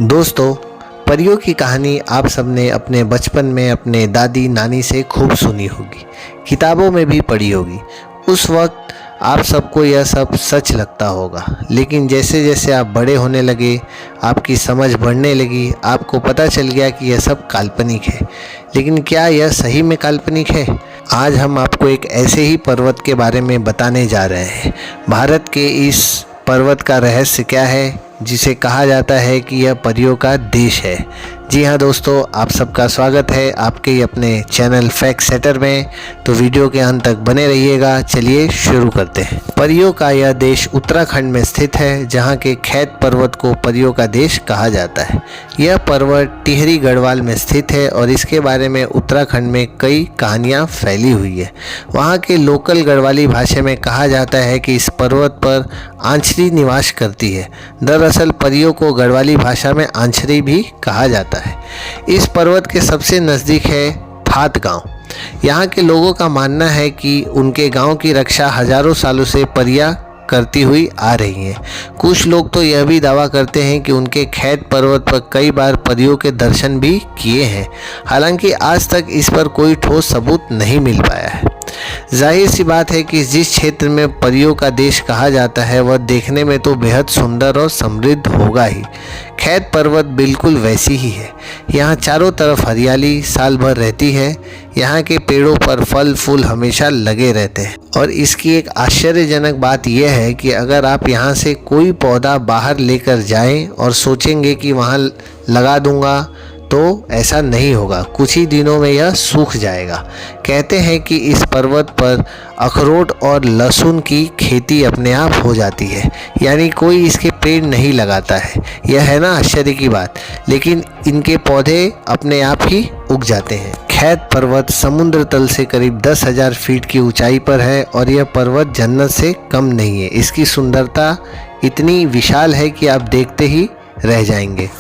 दोस्तों, परियों की कहानी आप सबने अपने बचपन में अपने दादी नानी से खूब सुनी होगी, किताबों में भी पढ़ी होगी। उस वक्त आप सबको यह सब सच लगता होगा, लेकिन जैसे जैसे आप बड़े होने लगे, आपकी समझ बढ़ने लगी, आपको पता चल गया कि यह सब काल्पनिक है। लेकिन क्या यह सही में काल्पनिक है? आज हम आपको एक ऐसे ही पर्वत के बारे में बताने जा रहे हैं। भारत के इस पर्वत का रहस्य क्या है, जिसे कहा जाता है कि यह परियों का देश है। जी हाँ दोस्तों, आप सबका स्वागत है आपके ही अपने चैनल फैक्ट सेटर में। तो वीडियो के अंत तक बने रहिएगा। चलिए शुरू करते हैं। परियों का यह देश उत्तराखंड में स्थित है, जहाँ के खैत पर्वत को परियों का देश कहा जाता है। यह पर्वत टिहरी गढ़वाल में स्थित है और इसके बारे में उत्तराखंड में कई कहानियाँ फैली हुई है। वहाँ के लोकल गढ़वाली भाषा में कहा जाता है कि इस पर्वत पर आंचरी निवास करती है। दरअसल परियों को गढ़वाली भाषा में आंचरी भी कहा जाता है। इस पर्वत के सबसे नज़दीक है फात गांव। यहाँ के लोगों का मानना है कि उनके गांव की रक्षा हजारों सालों से परियां करती हुई आ रही हैं। कुछ लोग तो यह भी दावा करते हैं कि उनके खैत पर्वत पर कई बार परियों के दर्शन भी किए हैं। हालांकि आज तक इस पर कोई ठोस सबूत नहीं मिल पाया है। जाहिर सी बात है कि जिस क्षेत्र में परियों का देश कहा जाता है वह देखने में तो बेहद सुंदर और समृद्ध होगा ही। खैत पर्वत बिल्कुल वैसी ही है। यहाँ चारों तरफ हरियाली साल भर रहती है। यहाँ के पेड़ों पर फल फूल हमेशा लगे रहते हैं। और इसकी एक आश्चर्यजनक बात यह है कि अगर आप यहाँ से कोई पौधा बाहर लेकर जाएं और सोचेंगे कि वहाँ लगा दूंगा, तो ऐसा नहीं होगा। कुछ ही दिनों में यह सूख जाएगा। कहते हैं कि इस पर्वत पर अखरोट और लहसुन की खेती अपने आप हो जाती है, यानी कोई इसके पेड़ नहीं लगाता है। यह है ना आश्चर्य की बात, लेकिन इनके पौधे अपने आप ही उग जाते हैं। खैत पर्वत समुद्र तल से करीब 10,000 फीट की ऊंचाई पर है और यह पर्वत जन्नत से कम नहीं है। इसकी सुंदरता इतनी विशाल है कि आप देखते ही रह जाएंगे।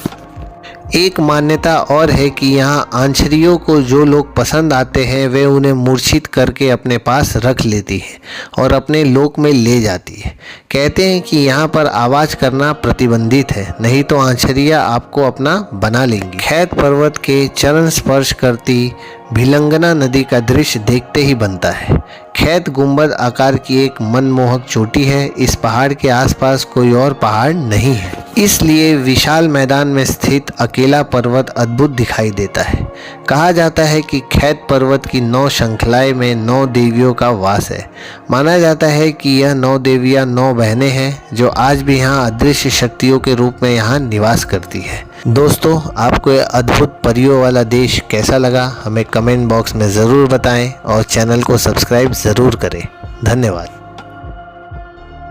एक मान्यता और है कि यहाँ आंचरियों को जो लोग पसंद आते हैं वे उन्हें मूर्छित करके अपने पास रख लेती है और अपने लोक में ले जाती है। कहते हैं कि यहाँ पर आवाज़ करना प्रतिबंधित है, नहीं तो आंचरिया आपको अपना बना लेंगी। खैत पर्वत के चरण स्पर्श करती भिलंगना नदी का दृश्य देखते ही बनता है। खैत गुंबद आकार की एक मनमोहक चोटी है। इस पहाड़ के आसपास कोई और पहाड़ नहीं है, इसलिए विशाल मैदान में स्थित अकेला पर्वत अद्भुत दिखाई देता है। कहा जाता है कि खैत पर्वत की 9 श्रृंखलाएं में 9 देवियों का वास है। माना जाता है कि यह 9 देवियां 9 बहनें हैं, जो आज भी यहाँ अदृश्य शक्तियों के रूप में यहाँ निवास करती है। दोस्तों, आपको यह अद्भुत परियों वाला देश कैसा लगा, हमें कमेंट बॉक्स में ज़रूर बताएं और चैनल को सब्सक्राइब ज़रूर करें। धन्यवाद।